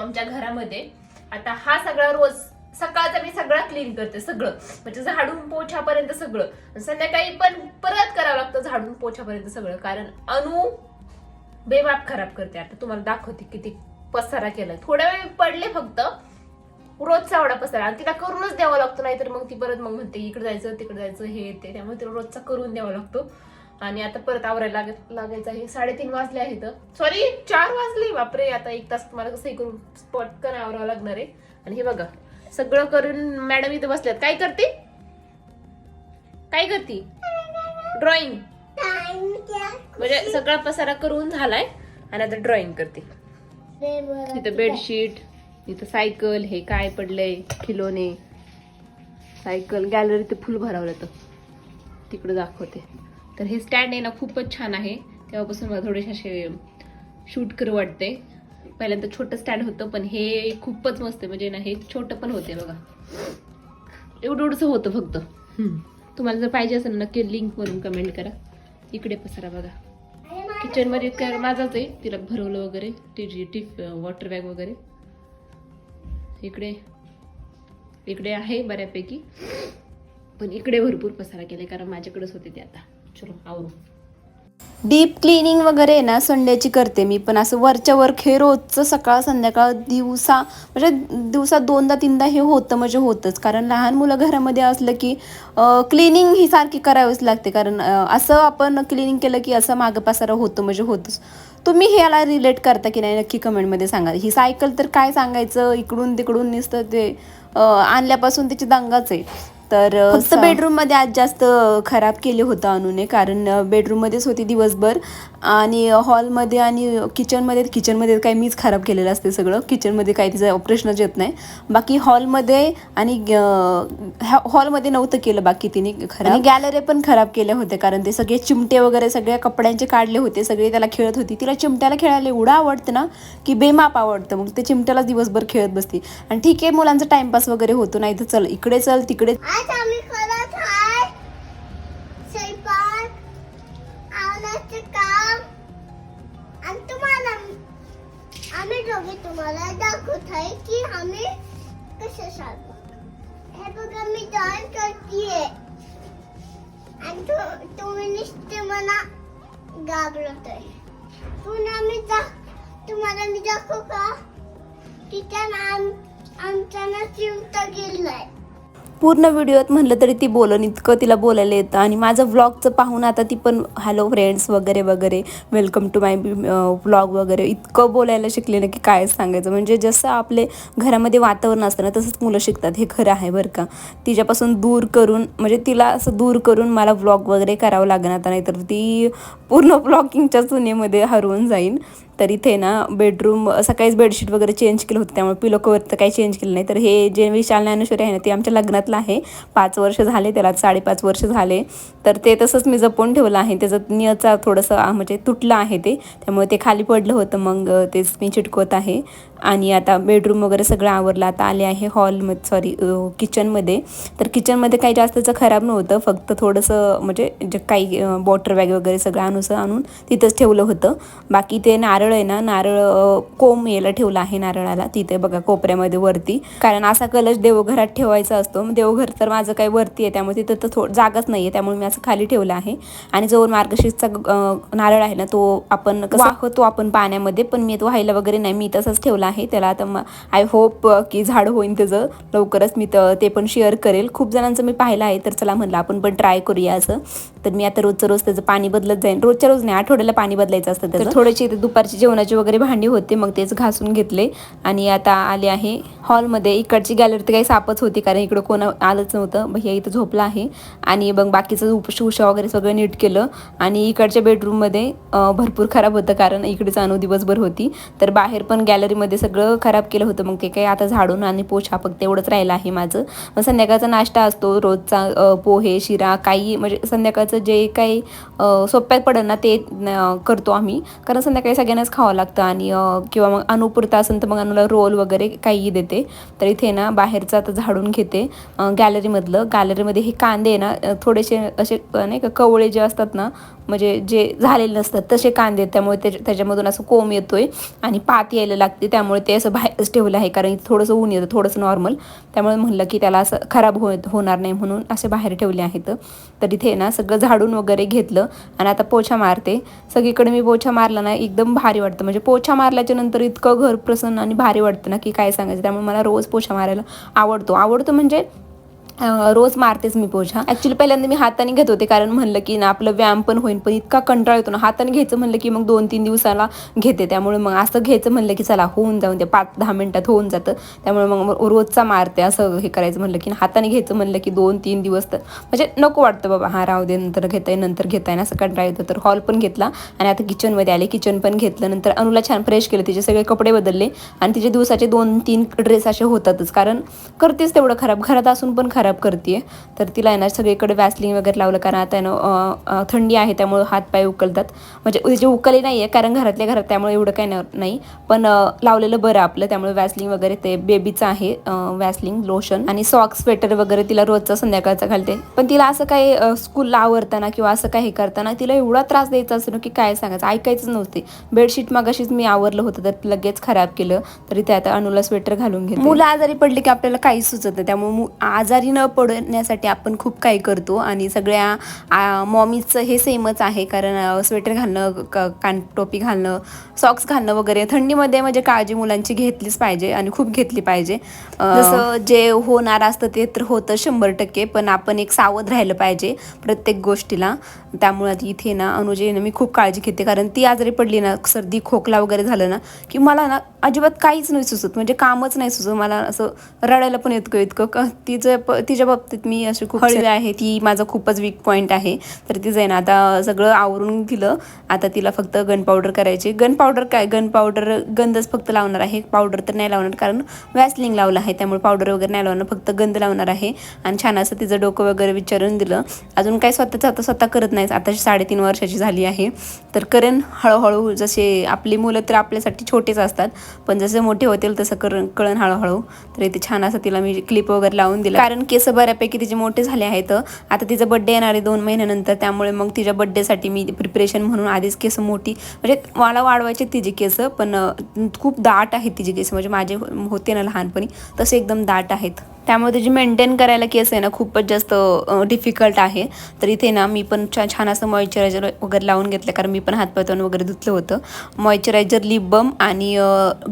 आमच्या घरामध्ये. आता हा सगळा रोज सकाळचा मी सगळा क्लीन करते, सगळं म्हणजे झाडून पोछापर्यंत सगळं. संध्याकाळी पण परत करावं लागतं झाडून पोछापर्यंत सगळं, कारण अनु बेमाप खराब करते. आता तुम्हाला दाखवते किती पसारा केलाय. थोड्या वेळ पडले फक्त, रोजचा एवढा पसारा, आणि तिला करूनच द्यावा लागतो, नाहीतर मग ती परत मग म्हणते इकडे जायचं तिकडे जायचं हे ते, त्यामुळे तिला रोजचा करून द्यावा लागतो. आणि आता परत आवरायला लागायचं आहे. 3:30 वाजले आहेत, सॉरी 4 वाजले. बापरे, आता 1 तास तुम्हाला कसंही करून पटकन आवरावं लागणार आहे. आणि हे बघा सगळं करून मॅडम इथं बसल्यात. काय करते ड्रॉइंग, म्हणजे सगळा पसारा करून झालाय आणि आता ड्रॉइंग करते. इथं बेडशीट, इथं सायकल, हे काय पडलंय खिलोने, सायकल, गॅलरी ते फुल भरावलं तर तिकडे दाखवते. तर हे स्टँड आहे ना खूपच छान आहे, तेव्हापासून मला थोडेसे असे शूट करू वाटते. पहिल्यांदा छोटं स्टँड होतं, पण हे खूपच मस्त आहे. म्हणजे ना हे छोटं पण होते बघा, एवढंसं होतं फक्त. तुम्हाला जर पाहिजे असेल नक्की लिंक वरून कमेंट करा. इकडे पसारा बघा, किचन मध्ये काय माझाच आहे, तिला भरवलं वगैरे, टिप वॉटर बॅग वगैरे इकडे आहे बऱ्यापैकी, पण इकडे भरपूर पसारा केलाय कारण माझ्याकडेच होते ते. आता चलो आवरू. डीप क्लिनिंग वगैरे ना संडेची करते मी, पण असं वरच्या वर रोजचं सकाळ संध्याकाळ म्हणजे दिवसात 2दा-3दा हे होतं, म्हणजे होतंच. कारण लहान मुलं घरामध्ये असलं की क्लिनिंग ही सारखी करावीच लागते, कारण असं आपण क्लिनिंग केलं की असं मागं पसारा होतं, म्हणजे होतंच. तुम्ही ह्याला रिलेट करता की नाही नक्की कमेंटमध्ये सांगा. ही सायकल तर काय सांगायचं, इकडून तिकडून नुसतं ते आणल्यापासून त्याची दंगाच आहे. तर फक्त बेडरूममध्ये आज जास्त खराब केले होतं अनुने, कारण बेडरूममध्येच होती दिवसभर, आणि हॉलमध्ये आणि किचनमध्ये काही मीच खराब केलेलं असते सगळं. किचनमध्ये काही तिचा प्रश्नच येत नाही. बाकी हॉलमध्ये आणि हॉलमध्ये नव्हतं केलं बाकी तिने खराब. आणि गॅलरी पण खराब केल्या होत्या, कारण ते सगळे चिमटे वगैरे सगळ्या कपड्यांचे काढले होते. सगळे त्याला खेळत होती. तिला चिमट्याला खेळायला एवढं आवडतं ना की बेमाप आवडतं. मग ते चिमट्याला दिवसभर खेळत बसते. आणि ठीक आहे, मुलांचा टाइमपास वगैरे होतो, नाही तर चल इकडे चल तिकडे. आज आम्ही करत आहे स्वयंपाक, आवरायचं काम, आणि आम्ही दोघे तुम्हाला दाखवत आहे की आम्ही कसं सारखं. हे बघा मी ड्रॉइंग करतीये, आणि तुम्ही नुसते मला घाबरतोय. पुन्हा तुम्हाला मी दाखवू का तिथं आमचा ना चिमटा गेलाय. पूर्ण व्हिडिओत म्हणलं तरी ती बोलन इतकं तिला बोलायला येतं. आणि माझं व्लॉगचं पाहून आता ती पण हॅलो फ्रेंड्स वगैरे वगैरे, वेलकम टू माय व्लॉग वगैरे इतकं बोलायला शिकले ना की काय सांगायचं. म्हणजे जसं आपले घरामध्ये वातावरण असतं ना तसंच मुलं शिकतात, हे खरं आहे बरं का. तिच्यापासून दूर करून, म्हणजे तिला असं दूर करून मला व्लॉग वगैरे करावं लागणार, नाहीतर ती पूर्ण व्लॉगिंगच्या चुनेमध्ये हरवून जाईन. तर इथे ना बेडरूम सकाळीच बेडशीट वगैरे चेंज केलं होतं, त्यामुळे पिलो कवर तर काही चेंज केलं नाही. तर हे जे विशाल ज्ञानेश्वरी आहे ना ते आमच्या लग्नातलं आहे. 5 वर्ष झाले त्याला, 5.5 वर्ष झाले. तर ते तसंच मी जपून ठेवलं आहे. त्याचं नियचा थोडंसं म्हणजे तुटलं आहे ते, त्यामुळे ते खाली पडलं होतं, मग तेच मी चिटकवत आहे. आणि आता बेडरूम वगैरे सगळं आवरलं. आता आले आहे किचनमध्ये. तर किचनमध्ये काही जास्तचं खराब नव्हतं, फक्त थोडंसं म्हणजे जे काही वॉटर बॅग वगैरे सगळं आणून तिथंच ठेवलं होतं. बाकी ते नारळ आहे ना, नारळ कोंब यायला ठेवला आहे नारळाला तिथे बघा कोपऱ्यामध्ये वरती, कारण असा कलश देवघरात ठेवायचा असतो. देवघर तर माझं काही वरती आहे, त्यामुळे तिथं तर जागाच नाही आहे, त्यामुळे मी असं खाली ठेवलं आहे. आणि जो मार्गशीर्षचा नारळ आहे ना तो आपण वाहतो आपण पाण्यामध्ये, पण मी तो व्हायला वगैरे नाही, मी तसंच ठेवला आहे त्याला. आता आय होप की झाड होईल त्याचं लवकरच, मी ते पण शेअर करेल. खूप जणांचं मी पाहिलं आहे, तर चला म्हणलं आपण पण ट्राय करूया असं. तर मी आता रोजचं रोज त्याचं पाणी बदलत जाईन. रोजच्या रोज नाही, आठवड्याला पाणी बदलायचं असतं त्याचं. थोडेसे दुपारची जेवणाची वगैरे भांडी होते, मग तेच घासून घेतले. आणि आता आले आहे हॉलमध्ये. इकडची गॅलरी तर काही सापच होती, कारण इकडं कोण आलंच नव्हतं. भैया इथं झोपला आहे. आणि मग बाकीचं उशा वगैरे सगळं नीट केलं. आणि इकडच्या बेडरूममध्ये भरपूर खराब होतं, कारण इकडेच अनु दिवसभर होती. तर बाहेर पण गॅलरीमध्ये सगळं खराब केलं होतं, मग ते काही आता झाडून आणि पोछा फक्त एवढंच राहिलं आहे माझं. मग संध्याकाळचा नाश्ता असतो रोजचा, पोहे शिरा काही, म्हणजे संध्याकाळचं जे काही सोप्यात पडेल ना ते करतो आम्ही, कारण संध्याकाळी सगळ्यांनाच खावं लागतं. आणि किंवा मग अनुपुरता असेल तर मग अनुला रोल वगैरे काही देते. तर इथे ना बाहेरचं आता झाडून घेते गॅलरीमध्ये हे कांदे ना थोडेसे असे नाही का कवळे जे असतात ना म्हणजे जे झालेले नसतात तसे कांदे, त्यामुळे त्याच्यामधून असं कोंब येतोय आणि पात यायला लागते, त्यामुळे ते असं बाहेरच ठेवलं आहे. कारण थोडंसं ऊन येतं, थोडंसं नॉर्मल, त्यामुळे म्हणलं की त्याला असं खराब होणार नाही म्हणून असे बाहेर ठेवले आहेत. तर इथे ना सगळं झाडून वगैरे घेतलं आणि आता पोछा मारते. सगळीकडे मी पोछा मारला ना एकदम भारी वाटतं, म्हणजे पोछा मारल्याच्या नंतर इतकं घर प्रसन्न आणि भारी वाटतं ना की काय सांगायचं. त्यामुळे मला रोज पोछा मारायला आवडतो म्हणजे रोज मारतेच मी पोछा. ॲक्च्युली पहिल्यांदा मी हाताने घेत होते, कारण म्हणलं की ना आपलं व्यायाम पण होईल, पण इतका कंटाळा येतो ना हाताने घ्यायचं म्हणलं की मग 2-3 दिवसाला घेते. त्यामुळे मग असं घ्यायचं म्हणलं की चला होऊन जाऊन ते 5-10 मिनिटात होऊन जातं. त्यामुळे मग रोजचा मारते. असं हे करायचं म्हणलं की हाताने घ्यायचं म्हणलं की 2-3 दिवस तर म्हणजे नको वाटतं बाबा, हा राहू दे, नंतर घेताय ना, असं कंटाळा येतो. तर हॉल पण घेतला आणि आता किचनमध्ये आले, किचन पण घेतलं. नंतर अनुला छान फ्रेश केलं, तिचे सगळे कपडे बदलले आणि तिचे दिवसाचे 2-3 ड्रेस असे होतातच, कारण करतेच तेवढं खराब, घरात असून पण खराब करते. तर तिला आहे ना सगळीकडे वॅसलिन वगैरे लावलं, कारण आता आहे ना थंडी आहे, त्यामुळे हातपाय उकलतात. म्हणजे तिचे उकले नाही आहे कारण घरातल्या घरात, त्यामुळे एवढं काही नाही, पण लावलेलं बरं आपलं. त्यामुळे वॅसलिन वगैरे ते बेबीचं आहे वॅसलिन लोशन, आणि सॉक्स स्वेटर वगैरे तिला रोजचा संध्याकाळचा घालते. पण तिला असं काही स्कूलला आवरताना किंवा असं काही करताना तिला एवढा त्रास द्यायचा असतो की काय सांगायचं, ऐकायचं नव्हते. बेडशीट मागाशीच मी आवरलं होतं तर लगेच खराब केलं. तरी ते आता अनुला स्वेटर घालून घेते. मुलं आजारी पडली की आपल्याला काही सुचत नाही, त्यामुळे आजारी न पडण्यासाठी आपण खूप काही करतो. आणि सगळ्या मॉमीचं हे सेमच आहे, कारण स्वेटर घालणं, कानटोपी घालणं, सॉक्स घालणं वगैरे थंडीमध्ये म्हणजे काळजी मुलांची घेतलीच पाहिजे आणि खूप घेतली पाहिजे. जसं जे होणार असतं ते तर होतं 100%, पण आपण एक सावध राहिलं पाहिजे प्रत्येक गोष्टीला. त्यामुळे इथे ना अनुजेने मी खूप काळजी घेते, कारण ती आजारी पडली ना, सर्दी खोकला वगैरे झालं ना की मला ना अजिबात काहीच नाही सुचत, म्हणजे कामच नाही सुचत. मला असं रडायला पण इतकं तिच्या बाबतीत मी अशी खूप हळवी आहे, ती माझा खूपच वीक पॉईंट आहे. तर तिचं आहे ना आता सगळं आवरून दिलं. आता तिला फक्त गन पावडर करायची. गन पावडर गंधच फक्त लावणार आहे, पावडर तर नाही लावणार, कारण वॅसलिन लावलं आहे, त्यामुळे पावडर वगैरे नाही लावणार, फक्त गंध लावणार आहे. आणि छान असं तिचं डोकं वगैरे विचारून दिलं. अजून काही स्वतः करत नाही, आता 3.5 वर्षाची झाली आहे. तर करेन हळूहळू, जसे आपली मुलं तर आपल्यासाठी छोटेच असतात, पण जसे मोठे होतील तसं कळण हळूहळू. तर इथे छान असं तिला मी क्लिप वगैरे लावून दिला, कारण केस बऱ्यापैकी तिचे मोठे झाले आहेत. आता तिचा बड्डे येणार आहे 2 महिन्यानंतर, त्यामुळे मग तिच्या बड्डेसाठी मी प्रिपरेशन म्हणून आधीच केस मोठी, म्हणजे मला वाढवायचे तिची केस, पण खूप दाट आहेत तिची केस, म्हणजे माझे होते ना लहानपणी तसे एकदम दाट आहेत. त्यामुळे त्याची मेंटेन करायला केस आहे ना खूपच जास्त डिफिकल्ट आहे. तर इथे ना मी पण छान असं मॉइश्चरायझर वगैरे लावून घेतलं, कारण मी पण हातपातून वगैरे धुतलं होतं. मॉइश्चरायझर, लिप बाम आणि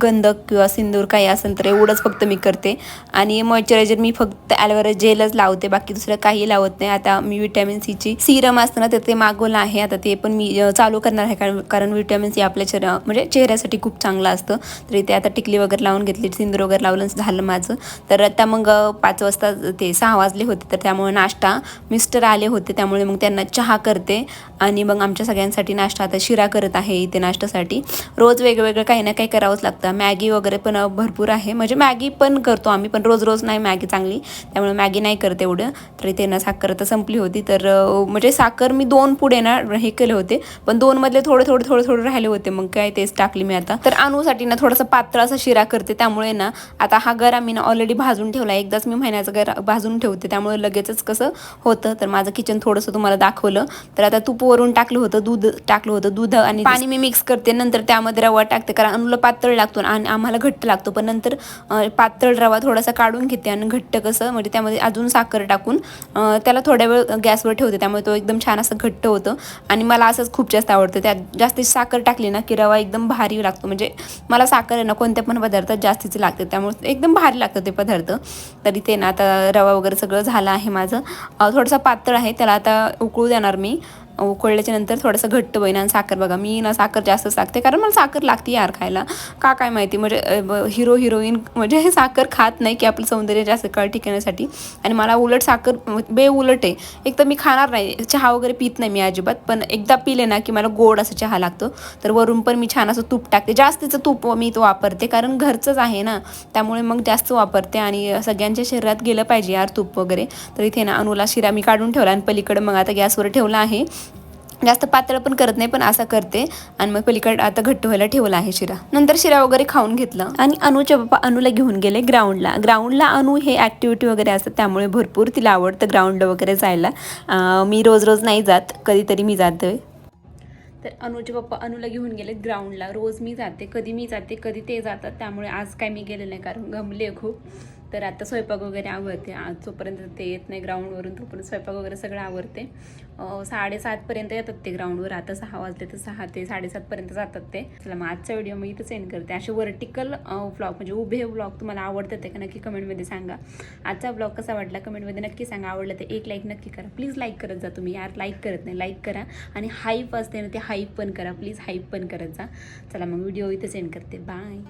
गंधक किंवा सिंदूर काही असेल तर एवढंच फक्त मी करते. आणि मॉइश्चरायझर मी फक्त ॲलोवेरा जेलच लावते, बाकी दुसरं काही लावत नाही. आता मी विटॅमिन सीची सिरम असतं ना तर ते मागवलं आहे, आता ते पण मी चालू करणार आहे, कारण विटॅमिन सी आपल्या म्हणजे चेहऱ्यासाठी खूप चांगलं असतं. तर इथे आता टिकली वगैरे लावून घेतली, सिंदूर वगैरे लावलं झालं माझं. तर आता मग 5 वाजता ते 6 वाजले होते, तर त्यामुळे नाश्ता, मिस्टर आले होते त्यामुळे मग त्यांना चहा करते. आणि मग आमच्या सगळ्यांसाठी नाश्ता, आता शिरा करत आहे इथे नाश्त्यासाठी. रोज वेगवेगळं काही ना काही करावंच लागतं. मॅगी वगैरे पण भरपूर आहे, म्हणजे मॅगी पण करतो आम्ही, पण रोज नाही मॅगी चांगली, त्यामुळे मॅगी नाही करते एवढं. तर इथे ना साखर आता संपली होती, तर म्हणजे साखर मी 2 पुढे ना हे केले होते, पण 2 मधले थोडे राहिले होते, मग काय तेच टाकली मी आता. तर अनुसाठी ना थोडासा पातळ असा शिरा करते, त्यामुळे ना आता हा गरा मी ना ऑलरेडी भाजून ठेवला, एकदाच मी महिन्याचा गरा भाजून ठेवते, त्यामुळे लगेचच कसं होतं. तर माझं किचन थोडंसं तुम्हाला दाखवलं. तर आता तूप वरून टाकलं होतं, दूध आणि पाणी मी मिक्स करते, नंतर त्यामध्ये रवा टाकते, कारण अनुला पातळ लागतो आणि आम्हाला घट्ट लागतो. पण नंतर पातळ रवा थोडासा काढून घेते आणि घट्ट कसं म्हणजे त्यामध्ये अजून साखर टाकून त्याला थोड्या वेळ गॅसवर ठेवते, त्यामुळे तो एकदम छान असं घट्ट होतं. आणि मला असंच खूप जास्त आवडतं, त्यात जास्तीची साखर टाकली ना की रवा एकदम भारी लागतो. म्हणजे मला साखर आहे ना कोणत्या पण पदार्थात जास्तीची लागते, त्यामुळे एकदम भारी लागतं ते पदार्थ. तर इथे ना आता रवा वगैरे सगळं झालं आहे माझं. थोडंसं पातळ आहे, त्याला आता उकळू देणार मी. उकळल्याच्या नंतर थोडंसं घट्ट होईन. आणि साखर बघा, मी ना साखर जास्तच टाकते, कारण मला साखर लागते यार खायला, का काय माहिती. म्हणजे हिरोईन म्हणजे साखर खात नाही की आपलं सौंदर्य जास्त काळ टिकण्यासाठी. आणि मला उलट साखर उलट आहे. एक तर मी खाणार नाही, चहा वगैरे पित नाही मी अजिबात, पण एकदा पिले ना की मला गोड असं चहा लागतो. तर वरून पण मी छान असं तूप टाकते, जास्तीचं तूप मी तो वापरते, कारण घरचंच आहे ना, त्यामुळे मग जास्त वापरते. आणि सगळ्यांच्या शरीरात गेलं पाहिजे यार तूप वगैरे. तर इथे ना अनुला शिरा मी काढून ठेवला आणि पलीकडे मग आता गॅसवर ठेवला आहे. जास्त पातळ पण करत नाही, पण असं करते. आणि मग पलीकडे आता घट्ट व्हायला ठेवला आहे शिरा. नंतर शिरा वगैरे खाऊन घेतला आणि अनुचे पप्पा अनुला घेऊन गेले ग्राउंडला. अनु हे ॲक्टिव्हिटी वगैरे असतात, त्यामुळे भरपूर तिला आवडतं ग्राउंडला वगैरे जायला. मी रोज नाही जात, कधीतरी मी जाते. तर अनुचे पप्पा अनुला घेऊन गेलेत ग्राउंडला. रोज मी जाते, कधी मी जाते कधी ते जातात, त्यामुळे आज काय मी गेले नाही कारण गमले खूप. तर आता स्वयंपाक वगैरे आवरते. आज जोपर्यंत ते येत नाही ग्राउंडवरून तोपर्यंत स्वयंपाक वगैरे सगळं आवरते. 7:30पर्यंत येतात ते ग्राउंडवर. आता 6 वाजले तर 6 ते 7:30पर्यंत जातात ते. चला मग आजचा व्हिडिओ मी इथं सेंड करते. असे व्हर्टिकल व्लॉग म्हणजे उभे व्लॉग तुम्हाला आवडतात का नक्की कमेंटमध्ये सांगा. आजचा व्लॉग कसा वाटला कमेंटमध्ये नक्की सांगा. आवडलं तर एक लाईक नक्की करा. प्लीज लाईक करत जा तुम्ही यार, लाईक करत नाही, लाईक करा. आणि हाईप असते ना ते हाईप पण करा प्लीज, हाईप पण करत जा. चला मग व्हिडिओ इथं सेंड करते. बाय.